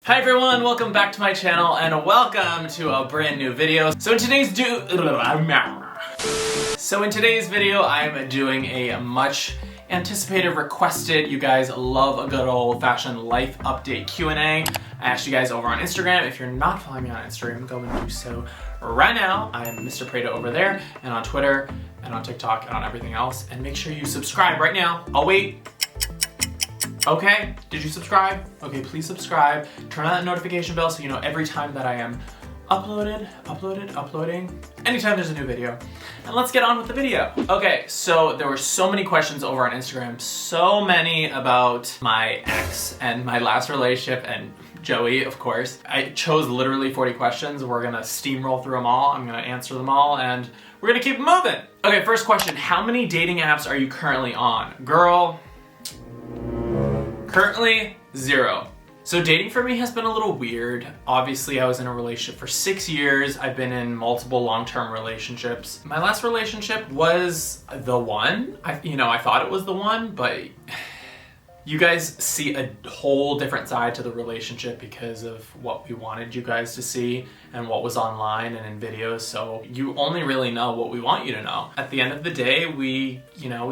Hi everyone, welcome back to my channel and welcome to a brand new video. So in today's video, I'm doing a much anticipated, requested, you guys love a good old-fashioned life update Q&A. I asked you guys over on Instagram. If you're not following me on Instagram, go and do so right now. I am Mr. Preda over there, and on Twitter, and on TikTok, and on everything else. And make sure you subscribe right now. I'll wait. Okay, did you subscribe? Okay, please subscribe. Turn on that notification bell so you know every time that I am uploading, anytime there's a new video. And let's get on with the video. Okay, so there were so many questions over on Instagram, so many about my ex and my last relationship and Joey, of course. I chose literally 40 questions. We're gonna steamroll through them all. I'm gonna answer them all and we're gonna keep moving. Okay, first question, how many dating apps are you currently on? Girl, currently, 0. So dating for me has been a little weird. Obviously, I was in a relationship for 6 years. I've been in multiple long-term relationships. My last relationship was the one. I thought it was the one, but you guys see a whole different side to the relationship because of what we wanted you guys to see and what was online and in videos. So you only really know what we want you to know. At the end of the day, we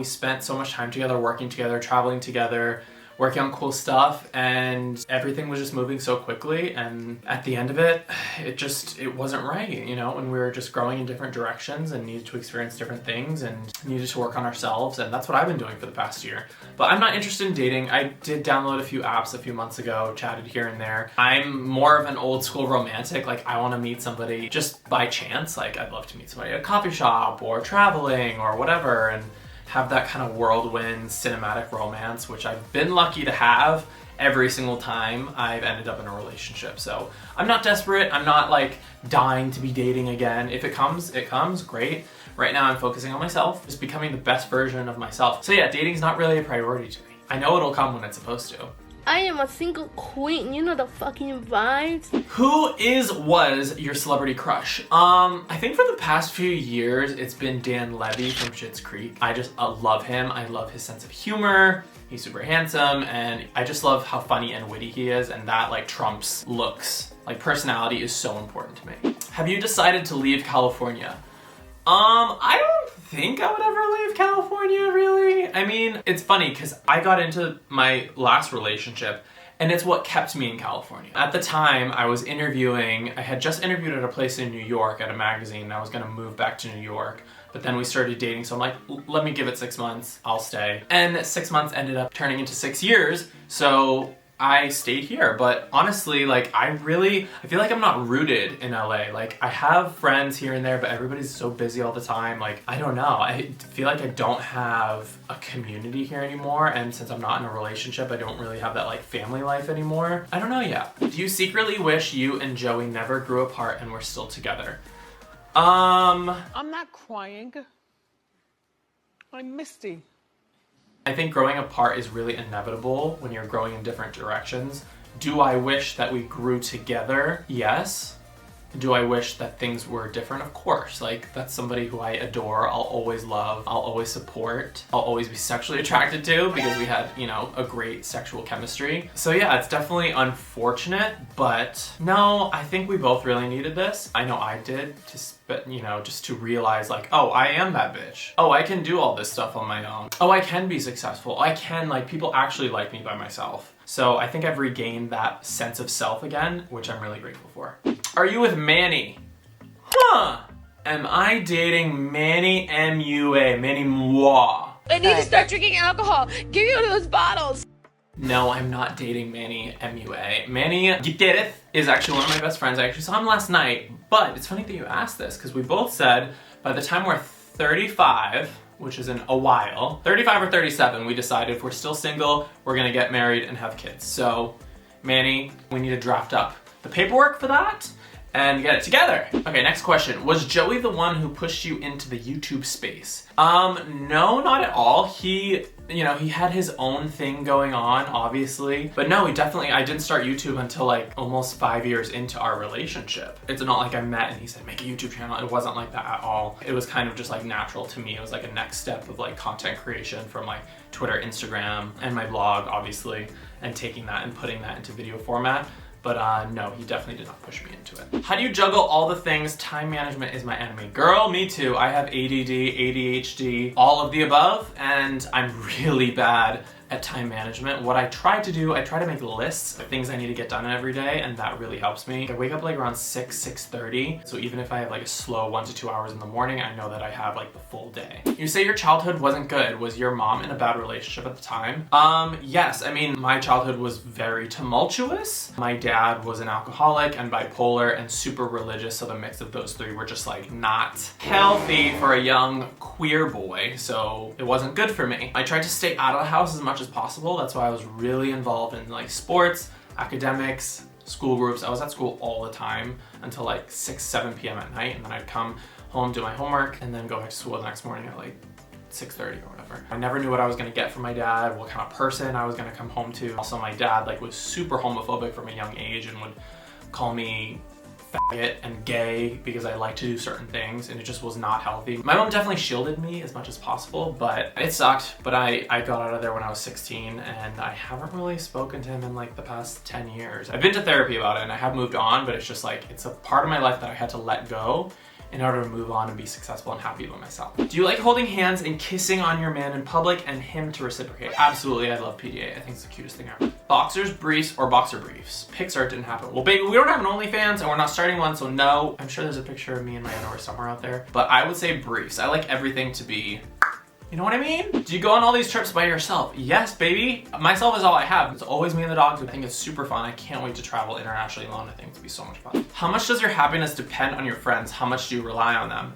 spent so much time together, working together, traveling together, working on cool stuff, and everything was just moving so quickly, and at the end of it, it wasn't right, and we were just growing in different directions and needed to experience different things and needed to work on ourselves, and that's what I've been doing for the past year. But I'm not interested in dating. I did download a few apps a few months ago, chatted here and there. I'm more of an old school romantic. Like, I want to meet somebody just by chance. Like, I'd love to meet somebody at a coffee shop or traveling or whatever, and have that kind of whirlwind cinematic romance, which I've been lucky to have every single time I've ended up in a relationship. So I'm not desperate. I'm not like dying to be dating again. If it comes, it comes, great. Right now I'm focusing on myself, just becoming the best version of myself. So yeah, dating's not really a priority to me. I know it'll come when it's supposed to. I am a single queen, you know the fucking vibes. Who was your celebrity crush? I think for the past few years, it's been Dan Levy from Schitt's Creek. I just love him. I love his sense of humor. He's super handsome, and I just love how funny and witty he is, and that like trumps looks. Like, personality is so important to me. Have you decided to leave California? I don't think I would ever leave California, really. I mean, it's funny because I got into my last relationship and it's what kept me in California. At the time, I was interviewing, I had just interviewed at a place in New York at a magazine, and I was gonna move back to New York. But then we started dating, so I'm like, let me give it 6 months, I'll stay. And 6 months ended up turning into 6 years, so I stayed here. But honestly, like, I feel like I'm not rooted in LA. Like, I have friends here and there, but everybody's so busy all the time. Like, I don't know. I feel like I don't have a community here anymore. And since I'm not in a relationship, I don't really have that like family life anymore. I don't know yet. Do you secretly wish you and Joey never grew apart and were still together? I'm not crying. I'm misty. I think growing apart is really inevitable when you're growing in different directions. Do I wish that we grew together? Yes. Do I wish that things were different? Of course. Like, that's somebody who I adore, I'll always love, I'll always support, I'll always be sexually attracted to because we had, a great sexual chemistry. So yeah, it's definitely unfortunate, but no, I think we both really needed this. I know I did, just to realize like, oh, I am that bitch. Oh, I can do all this stuff on my own. Oh, I can be successful. People actually like me by myself. So I think I've regained that sense of self again, which I'm really grateful for. Are you with Manny? Huh. Am I dating Manny M-U-A, Manny Moi? I need to start drinking alcohol. Give me one of those bottles. No, I'm not dating Manny M-U-A. Manny Gutierrez is actually one of my best friends. I actually saw him last night, but it's funny that you asked this because we both said by the time we're 35, which is in a while, 35 or 37, we decided if we're still single, we're gonna get married and have kids. So, Manny, we need to draft up the paperwork for that and get it together. Okay, next question. Was Joey the one who pushed you into the YouTube space? No, not at all. He had his own thing going on, obviously. But no, I didn't start YouTube until like almost 5 years into our relationship. It's not like I met and he said, make a YouTube channel. It wasn't like that at all. It was kind of just like natural to me. It was like a next step of like content creation from like Twitter, Instagram, and my blog, obviously, and taking that and putting that into video format. But no, he definitely did not push me into it. How do you juggle all the things? Time management is my enemy. Girl, me too. I have ADD, ADHD, all of the above, and I'm really bad at time management. What I try to do, I try to make lists of things I need to get done every day, and that really helps me. I wake up like around 6:30, so even if I have like a slow 1 to 2 hours in the morning, I know that I have like the full day. You say your childhood wasn't good. Was your mom in a bad relationship at the time? Yes, I mean, my childhood was very tumultuous. My dad was an alcoholic and bipolar and super religious, so the mix of those three were just like not healthy for a young queer boy, so it wasn't good for me. I tried to stay out of the house as much as possible. That's why I was really involved in like sports, academics, school groups. I was at school all the time until like 6-7 p.m. at night, and then I'd come home, do my homework, and then go back to school the next morning at like 6:30 or whatever. I never knew what I was gonna get from my dad, what kind of person I was gonna come home to. Also, my dad like was super homophobic from a young age and would call me faggot and gay because I like to do certain things, and it just was not healthy. My mom definitely shielded me as much as possible, but it sucked. But I got out of there when I was 16, and I haven't really spoken to him in like the past 10 years. I've been to therapy about it and I have moved on, but it's just like, it's a part of my life that I had to let go in order to move on and be successful and happy with myself. Do you like holding hands and kissing on your man in public and him to reciprocate? Absolutely, I love PDA. I think it's the cutest thing ever. Boxers, briefs, or boxer briefs? Pixar didn't happen. Well, baby, we don't have an OnlyFans and we're not starting one, so no. I'm sure there's a picture of me and my underwear somewhere out there, but I would say briefs. I like everything to be, you know what I mean? Do you go on all these trips by yourself? Yes, baby. Myself is all I have. It's always me and the dogs. I think it's super fun. I can't wait to travel internationally alone. I think it's gonna be so much fun. How much does your happiness depend on your friends? How much do you rely on them?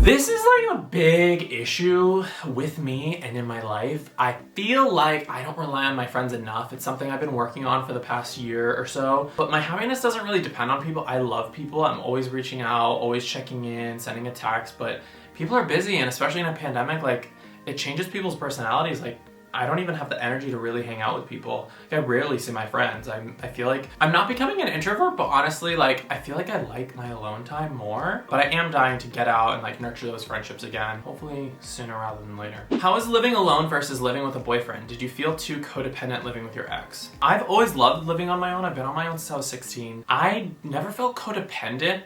This is like a big issue with me and in my life. I feel like I don't rely on my friends enough. It's something I've been working on for the past year or so. But my happiness doesn't really depend on people. I love people. I'm always reaching out, always checking in, sending a text, but people are busy, and especially in a pandemic, like, it changes people's personalities. Like, I don't even have the energy to really hang out with people. Like, I rarely see my friends. I feel like I'm not becoming an introvert, but honestly, like, I feel like I like my alone time more. But I am dying to get out and like nurture those friendships again, hopefully sooner rather than later. How is living alone versus living with a boyfriend? Did you feel too codependent living with your ex? I've always loved living on my own. I've been on my own since I was 16. I never felt codependent.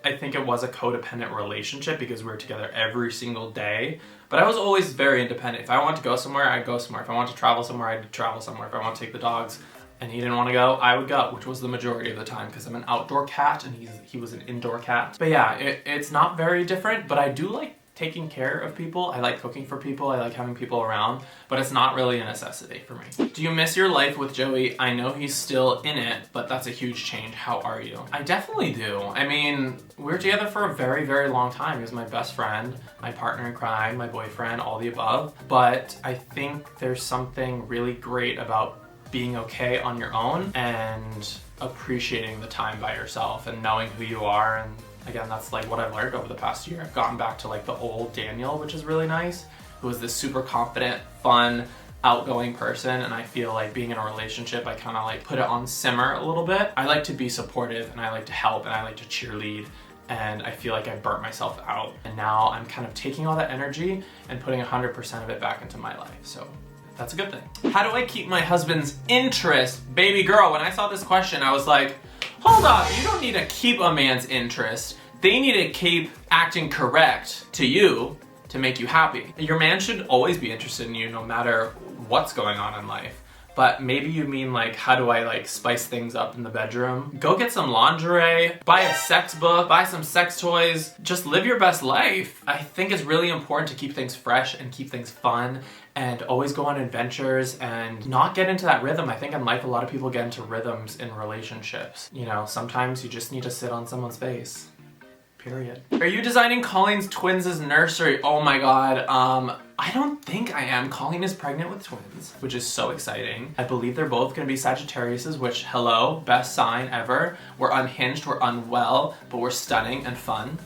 I think it was a codependent relationship because we were together every single day. But I was always very independent. If I wanted to go somewhere, I'd go somewhere. If I wanted to travel somewhere, I'd travel somewhere. If I wanted to take the dogs and he didn't want to go, I would go, which was the majority of the time because I'm an outdoor cat and he was an indoor cat. But yeah, it's not very different, but I do like taking care of people. I like cooking for people. I like having people around, but it's not really a necessity for me. Do you miss your life with Joey? I know he's still in it, but that's a huge change. How are you? I definitely do. I mean, we were together for a very, very long time. He was my best friend, my partner in crime, my boyfriend, all the above. But I think there's something really great about being okay on your own and appreciating the time by yourself and knowing who you are. And again, that's like what I've learned over the past year. I've gotten back to like the old Daniel, which is really nice, who was this super confident, fun, outgoing person. And I feel like being in a relationship, I kind of like put it on simmer a little bit. I like to be supportive and I like to help and I like to cheerlead. And I feel like I burnt myself out. And now I'm kind of taking all that energy and putting 100% of it back into my life. So that's a good thing. How do I keep my husband's interest? Baby girl, when I saw this question, I was like, hold up, you don't need to keep a man's interest. They need to keep acting correct to you to make you happy. Your man should always be interested in you no matter what's going on in life. But maybe you mean like, how do I like spice things up in the bedroom? Go get some lingerie, buy a sex book, buy some sex toys, just live your best life. I think it's really important to keep things fresh and keep things fun and always go on adventures and not get into that rhythm. I think in life, a lot of people get into rhythms in relationships. You know, sometimes you just need to sit on someone's face. Period. Are you designing Colleens twins' nursery? Oh my god, I don't think I am. Colleen is pregnant with twins, which is so exciting. I believe they're both gonna be Sagittariuses, which, hello, best sign ever. We're unhinged, we're unwell, but we're stunning and fun.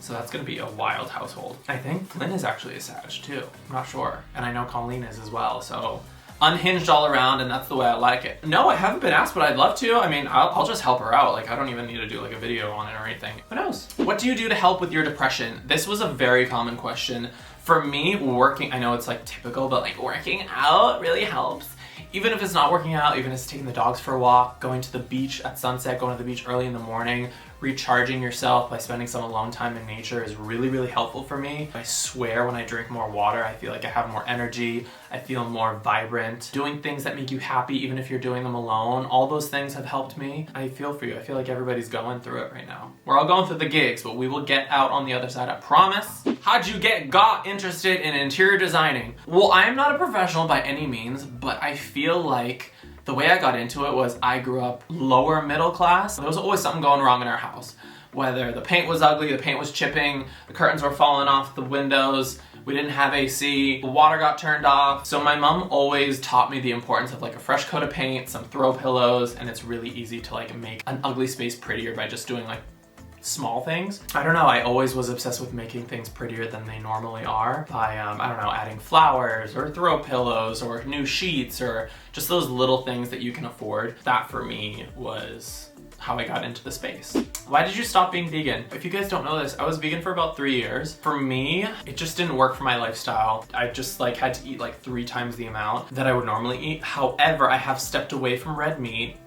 So that's gonna be a wild household. I think Flynn is actually a Sag too. I'm not sure. And I know Colleen is as well, so unhinged all around, and that's the way I like it. No, I haven't been asked, but I'd love to. I mean, I'll just help her out. Like, I don't even need to do like a video on it or anything. Who knows? What do you do to help with your depression? This was a very common question. For me, working, I know it's like typical, but like working out really helps. even if it's not working out, even if it's taking the dogs for a walk, going to the beach at sunset, going to the beach early in the morning, recharging yourself by spending some alone time in nature is really, really helpful for me. I swear when I drink more water, I feel like I have more energy, I feel more vibrant. Doing things that make you happy, even if you're doing them alone, all those things have helped me. I feel for you. I feel like everybody's going through it right now. We're all going through the gigs, but we will get out on the other side, I promise. How'd you got interested in interior designing? Well, I am not a professional by any means, but I feel like the way I got into it was I grew up lower middle class. There was always something going wrong in our house. Whether the paint was ugly, the paint was chipping, the curtains were falling off the windows, we didn't have AC, the water got turned off. So my mom always taught me the importance of like a fresh coat of paint, some throw pillows, and it's really easy to like make an ugly space prettier by just doing like small things. I don't know, I always was obsessed with making things prettier than they normally are by, I don't know, adding flowers or throw pillows or new sheets or just those little things that you can afford. That for me was how I got into the space. Why did you stop being vegan? If you guys don't know this, I was vegan for about 3 years. For me, it just didn't work for my lifestyle. I just like had to eat like 3 times the amount that I would normally eat. However, I have stepped away from red meat.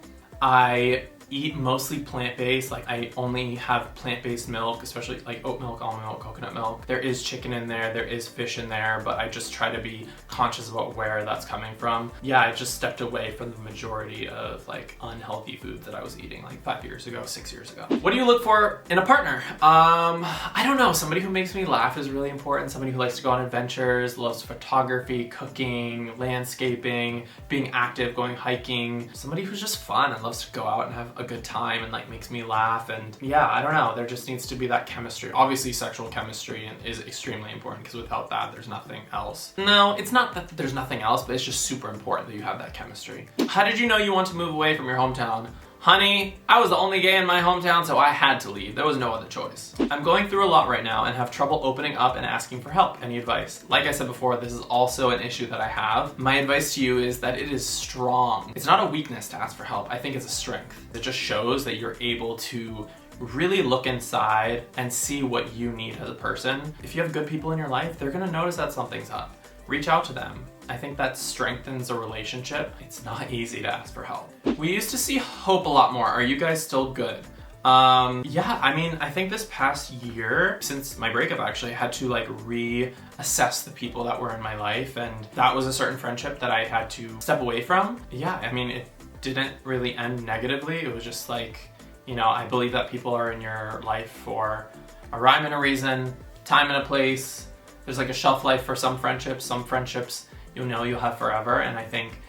I eat mostly plant-based. Like I only have plant-based milk, especially like oat milk, almond milk, coconut milk. There is chicken in there, there is fish in there, but I just try to be conscious about where that's coming from. Yeah, I just stepped away from the majority of like unhealthy foods that I was eating like 5 years ago, 6 years ago. What do you look for in a partner? I don't know, somebody who makes me laugh is really important. Somebody who likes to go on adventures, loves photography, cooking, landscaping, being active, going hiking. Somebody who's just fun and loves to go out and have a good time and like makes me laugh. And yeah, I don't know, there just needs to be that chemistry. Obviously sexual chemistry is extremely important because without that there's nothing else. No, it's not that there's nothing else, but it's just super important that you have that chemistry. How did you know you want to move away from your hometown? Honey, I was the only gay in my hometown, so I had to leave. There was no other choice. I'm going through a lot right now and have trouble opening up and asking for help. Any advice? Like I said before, this is also an issue that I have. My advice to you is that it is strong. It's not a weakness to ask for help. I think it's a strength. It just shows that you're able to really look inside and see what you need as a person. If you have good people in your life, they're gonna notice that something's up. Reach out to them. I think that strengthens a relationship. It's not easy to ask for help. We used to see Hope a lot more. Are you guys still good? Yeah, I mean, I think this past year, since my breakup actually, I had to like reassess the people that were in my life, and that was a certain friendship that I had to step away from. Yeah, I mean, it didn't really end negatively. It was just like, you know, I believe that people are in your life for a rhyme and a reason, time and a place. There's like a shelf life for some friendships you'll know you'll have forever, and I think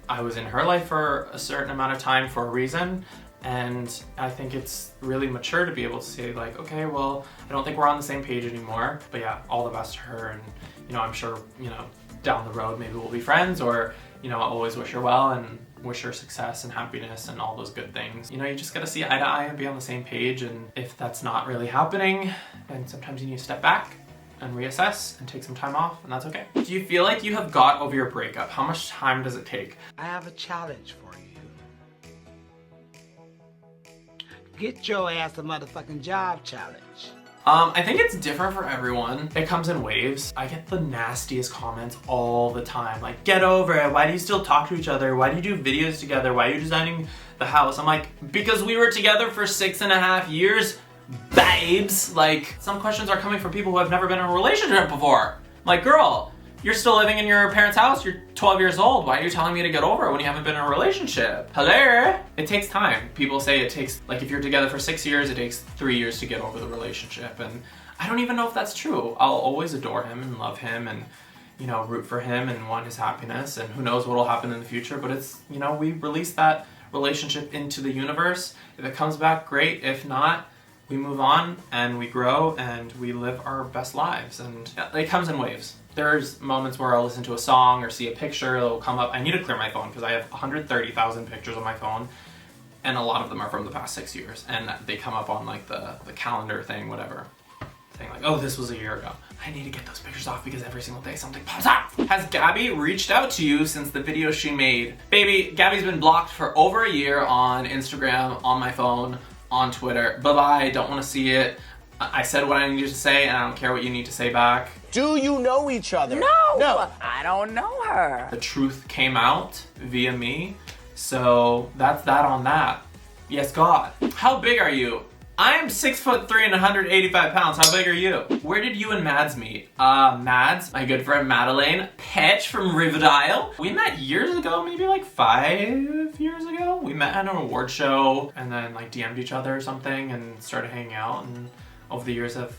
I was in her life for a certain amount of time for a reason, and I think it's really mature to be able to say like, okay, well, I don't think we're on the same page anymore, but yeah, all the best to her, and you know, I'm sure, you know, down the road maybe we'll be friends, or you know, I'll always wish her well and wish her success and happiness and all those good things. You know, you just gotta see eye to eye and be on the same page, and if that's not really happening, then sometimes you need to step back and reassess and take some time off, and that's okay. Do you feel like you have got over your breakup? How much time does it take? I have a challenge for you. Get your ass a motherfucking job challenge. I think it's different for everyone. It comes in waves. I get the nastiest comments all the time. Like, get over it. Why do you still talk to each other? Why do you do videos together? Why are you designing the house? I'm like, because we were together for 6.5 years. Babes, like, some questions are coming from people who have never been in a relationship before. I'm like, girl, you're still living in your parents' house, you're 12 years old, why are you telling me to get over it when you haven't been in a relationship? Hello? It takes time. People say it takes, like, if you're together for 6 years, it takes 3 years to get over the relationship, and I don't even know if that's true. I'll always adore him and love him and, you know, root for him and want his happiness, and who knows what'll happen in the future, but it's, you know, we release that relationship into the universe. If it comes back, great. If not, we move on and we grow and we live our best lives, and it comes in waves. There's moments where I'll listen to a song or see a picture, it'll come up. I need to clear my phone because I have 130,000 pictures on my phone, and a lot of them are from the past 6 years, and they come up on like the calendar thing, whatever. Saying like, oh, this was a year ago. I need to get those pictures off because every single day something pops up. Has Gabby reached out to you since the video she made? Baby, Gabby's been blocked for over a year on Instagram, on my phone, on Twitter. Bye-bye, don't want to see it. I said what I needed to say, and I don't care what you need to say back. Do you know each other? No! I don't know her. The truth came out via me, so that's that on that. Yes, God. How big are you? I am 6'3" and 185 pounds. How big are you? Where did you and Mads meet? Mads, my good friend Madeleine Petch from Riverdale. We met years ago, maybe like 5 years ago. We met at an award show and then like DM'd each other or something and started hanging out, and over the years have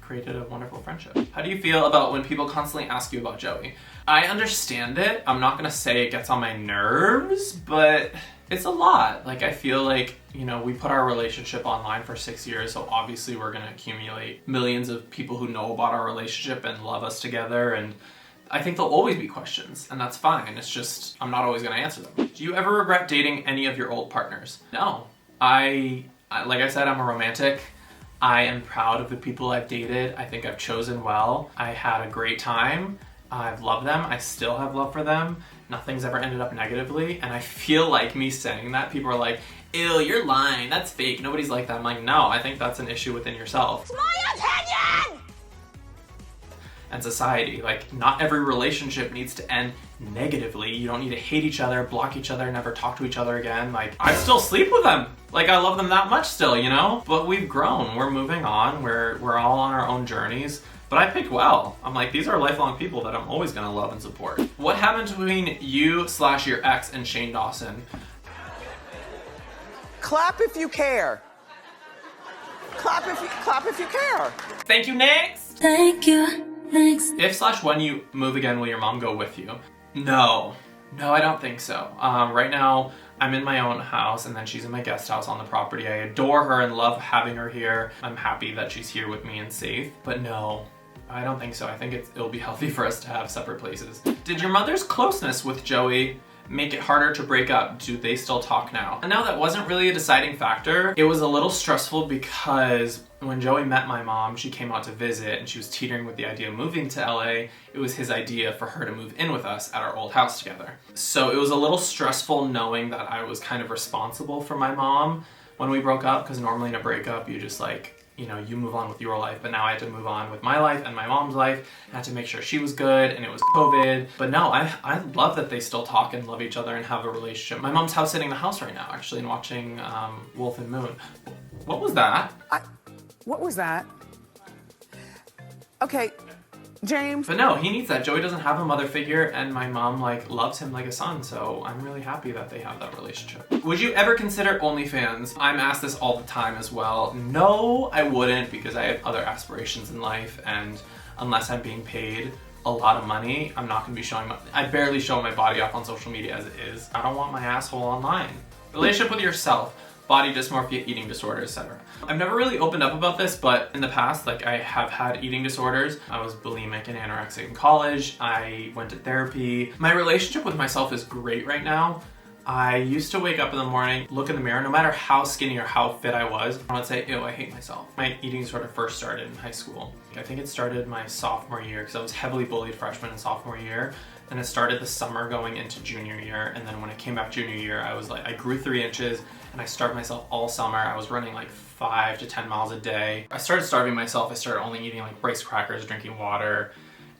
created a wonderful friendship. How do you feel about when people constantly ask you about Joey? I understand it. I'm not gonna say it gets on my nerves, but it's a lot. Like, I feel like, you know, we put our relationship online for 6 years, so obviously we're gonna accumulate millions of people who know about our relationship and love us together, and I think there'll always be questions, and that's fine. It's just, I'm not always gonna answer them. Do you ever regret dating any of your old partners? No. Like I said, I'm a romantic. I am proud of the people I've dated. I think I've chosen well. I had a great time. I've loved them. I still have love for them. Nothing's ever ended up negatively. And I feel like me saying that, people are like, ew, you're lying. That's fake. Nobody's like that. I'm like, no, I think that's an issue within yourself. It's my opinion! And society. Like, not every relationship needs to end negatively. You don't need to hate each other, block each other, never talk to each other again. Like, I still sleep with them. Like, I love them that much still, you know? But we've grown. We're moving on. We're all on our own journeys. But I picked well. I'm like, these are lifelong people that I'm always gonna love and support. What happened between you/your ex and Shane Dawson? Clap if you care. Clap if you care. Thank you, next! Thank you, next. If/when you move again, will your mom go with you? No, I don't think so. Right now, I'm in my own house and then she's in my guest house on the property. I adore her and love having her here. I'm happy that she's here with me and safe, but no, I don't think so. I think it'll be healthy for us to have separate places. Did your mother's closeness with Joey make it harder to break up? Do they still talk now? And now that wasn't really a deciding factor. It was a little stressful because when Joey met my mom, she came out to visit and she was teetering with the idea of moving to LA. It was his idea for her to move in with us at our old house together. So it was a little stressful knowing that I was kind of responsible for my mom when we broke up, because normally in a breakup you just like, you know, you move on with your life, but now I had to move on with my life and my mom's life. I had to make sure she was good, and it was COVID. But no, I love that they still talk and love each other and have a relationship. My mom's house sitting in the house right now, actually, and watching Wolf and Moon. What was that? What was that? Okay, James. But no, he needs that. Joey doesn't have a mother figure, and my mom like loves him like a son, so I'm really happy that they have that relationship. Would you ever consider OnlyFans? I'm asked this all the time as well. No, I wouldn't, because I have other aspirations in life, and unless I'm being paid a lot of money, I'm not gonna be showing I barely show my body off on social media as it is. I don't want my asshole online. Relationship with yourself. Body dysmorphia, eating disorder, etc. I've never really opened up about this, but in the past, like, I have had eating disorders. I was bulimic and anorexic in college. I went to therapy. My relationship with myself is great right now. I used to wake up in the morning, look in the mirror, no matter how skinny or how fit I was, I would say, ew, I hate myself. My eating disorder first started in high school. I think it started my sophomore year, because I was heavily bullied freshman and sophomore year. And it started the summer going into junior year. And then when it came back junior year, I grew 3 inches and I starved myself all summer. I was running like 5 to 10 miles a day. I started starving myself. I started only eating like rice crackers, drinking water.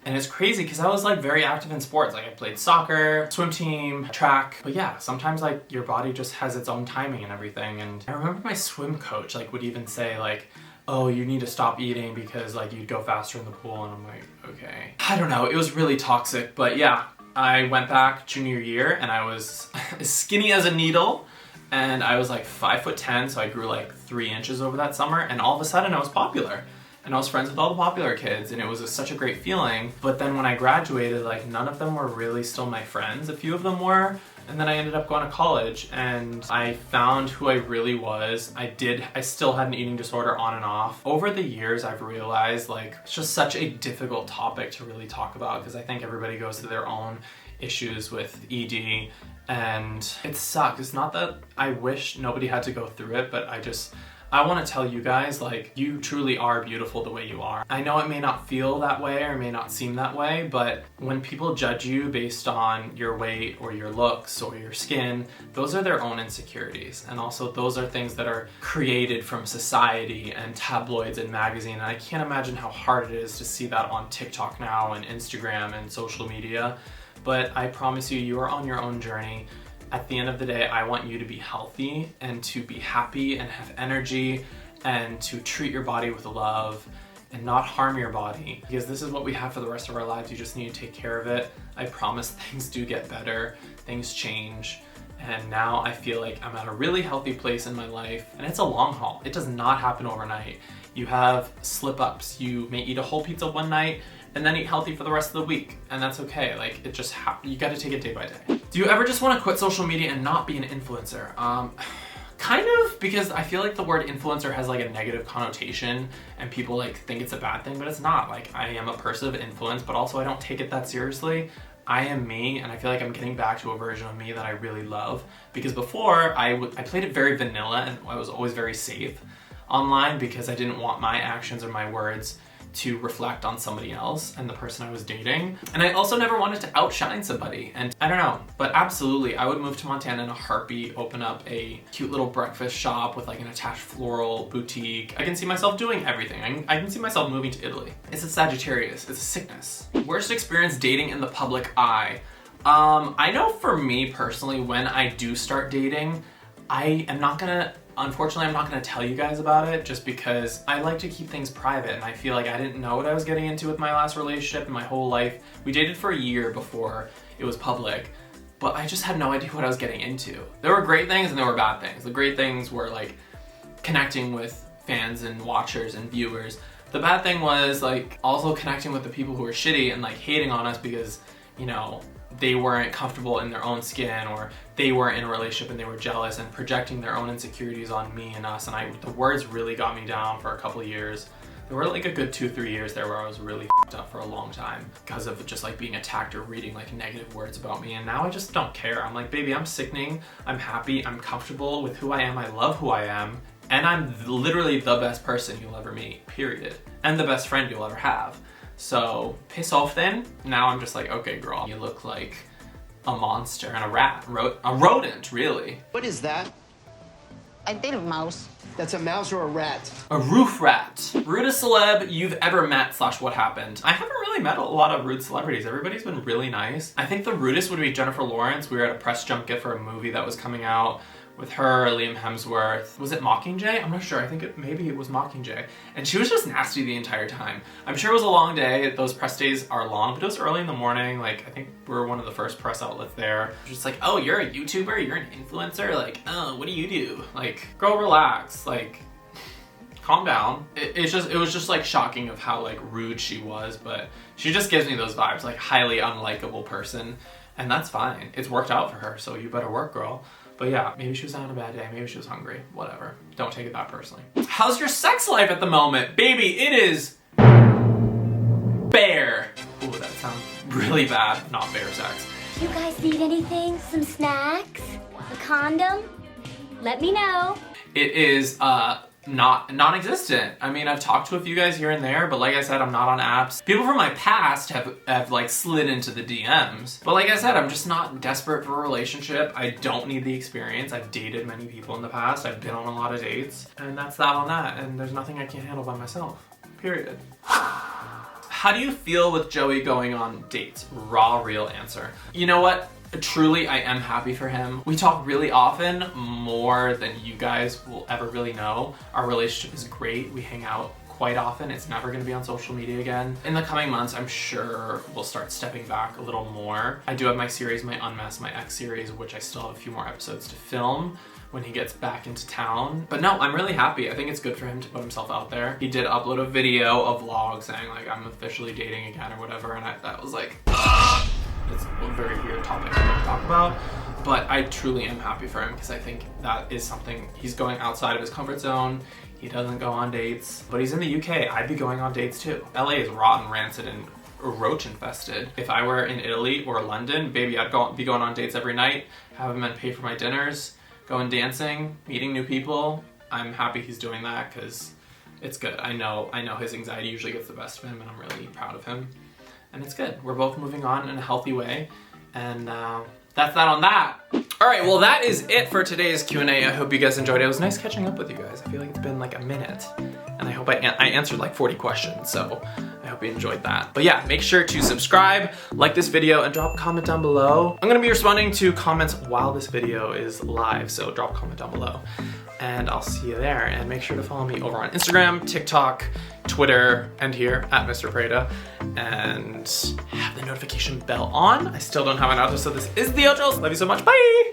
And it's crazy because I was like very active in sports. Like I played soccer, swim team, track. But yeah, sometimes like your body just has its own timing and everything. And I remember my swim coach like would even say like, oh, you need to stop eating because like you'd go faster in the pool. And I'm like, okay. I don't know, it was really toxic. But yeah, I went back junior year and I was as skinny as a needle. And I was like 5'10", so I grew like 3 inches over that summer. And all of a sudden I was popular. And I was friends with all the popular kids, and it was such a great feeling. But then when I graduated, like none of them were really still my friends. A few of them were. And then I ended up going to college and I found who I really was. I still had an eating disorder on and off. Over the years, I've realized like it's just such a difficult topic to really talk about because I think everybody goes through their own issues with ED and it sucks. It's not that I wish nobody had to go through it, but I want to tell you guys, like, you truly are beautiful the way you are. I know it may not feel that way or may not seem that way, but when people judge you based on your weight or your looks or your skin, those are their own insecurities. And also those are things that are created from society and tabloids and magazine. And I can't imagine how hard it is to see that on TikTok now and Instagram and social media. But I promise you, you are on your own journey. At the end of the day, I want you to be healthy and to be happy and have energy and to treat your body with love and not harm your body, because this is what we have for the rest of our lives. You just need to take care of it. I promise things do get better, things change, and now I feel like I'm at a really healthy place in my life, and it's a long haul. It does not happen overnight. You have slip-ups. You may eat a whole pizza one night and then eat healthy for the rest of the week, and that's okay. Like, it just you gotta take it day by day. Do you ever just want to quit social media and not be an influencer? Kind of, because I feel like the word influencer has like a negative connotation and people like think it's a bad thing, but it's not. Like, I am a person of influence, but also I don't take it that seriously. I am me, and I feel like I'm getting back to a version of me that I really love, because before I played it very vanilla and I was always very safe online because I didn't want my actions or my words to reflect on somebody else and the person I was dating. And I also never wanted to outshine somebody. And I don't know, but absolutely, I would move to Montana in a heartbeat, open up a cute little breakfast shop with like an attached floral boutique. I can see myself doing everything. I can see myself moving to Italy. It's a Sagittarius, it's a sickness. Worst experience dating in the public eye. I know for me personally, when I do start dating, unfortunately, I'm not gonna tell you guys about it just because I like to keep things private, and I feel like I didn't know what I was getting into with my last relationship in my whole life. We dated for a year before it was public, but I just had no idea what I was getting into. There were great things and there were bad things. The great things were like connecting with fans and watchers and viewers. The bad thing was like also connecting with the people who were shitty and like hating on us because, you know, they weren't comfortable in their own skin, or they weren't in a relationship and they were jealous and projecting their own insecurities on me and us. And the words really got me down for a couple of years. There were like a good 2-3 years there where I was really f***ed up for a long time because of just like being attacked or reading like negative words about me. And now I just don't care. I'm like, baby, I'm sickening. I'm happy. I'm comfortable with who I am. I love who I am. And I'm literally the best person you'll ever meet, period. And the best friend you'll ever have. So piss off then. Now I'm just like, okay girl, you look like a monster and a rat, a rodent really. What is that? I think a mouse. That's a mouse or a rat? A roof rat. Rudest celeb you've ever met / what happened. I haven't really met a lot of rude celebrities. Everybody's been really nice. I think the rudest would be Jennifer Lawrence. We were at a press junket for a movie that was coming out with her, Liam Hemsworth. Was it Mockingjay? I'm not sure. I think maybe it was Mockingjay. And she was just nasty the entire time. I'm sure it was a long day. Those press days are long, but it was early in the morning. Like, I think we were one of the first press outlets there. Just like, oh, you're a YouTuber? You're an influencer? Like, oh, what do you do? Like, girl, relax. Like, calm down. It was just like shocking of how like rude she was, but she just gives me those vibes, like highly unlikable person. And that's fine. It's worked out for her, so you better work, girl. But yeah, maybe she was having a bad day, maybe she was hungry, whatever. Don't take it that personally. How's your sex life at the moment? Baby, it is bare. Ooh, that sounds really bad. Not bare sex. You guys need anything? Some snacks? A condom? Let me know. It is non-existent. I mean, I've talked to a few guys here and there, but like I said, I'm not on apps. People from my past have like slid into the DMs. But like I said, I'm just not desperate for a relationship. I don't need the experience. I've dated many people in the past. I've been on a lot of dates. And that's that on that. And there's nothing I can't handle by myself. Period. How do you feel with Joey going on dates? Raw, real answer. You know what? Truly, I am happy for him. We talk really often, more than you guys will ever really know. Our relationship is great. We hang out quite often. It's never gonna be on social media again. In the coming months, I'm sure we'll start stepping back a little more. I do have my series, my Unmask My Ex series, which I still have a few more episodes to film when he gets back into town. But no, I'm really happy. I think it's good for him to put himself out there. He did upload a video, a vlog saying like, I'm officially dating again or whatever, and that was like, it's a very weird topic to talk about, but I truly am happy for him because I think that is something, he's going outside of his comfort zone. He doesn't go on dates, but he's in the UK. I'd be going on dates too. LA is rotten, rancid, and roach infested. If I were in Italy or London, baby, I'd be going on dates every night, have men pay for my dinners, going dancing, meeting new people, I'm happy he's doing that because it's good. I know his anxiety usually gets the best of him, and I'm really proud of him. And it's good. We're both moving on in a healthy way. And that's that on that. All right, well, that is it for today's Q&A. I hope you guys enjoyed it. It was nice catching up with you guys. I feel like it's been like a minute. And I hope I answered like 40 questions, so I hope you enjoyed that. But yeah, make sure to subscribe, like this video, and drop a comment down below. I'm gonna be responding to comments while this video is live, so drop a comment down below. And I'll see you there. And make sure to follow me over on Instagram, TikTok, Twitter, and here at Mr. Preda. And have the notification bell on. I still don't have an outro, so this is the outro. Love you so much. Bye!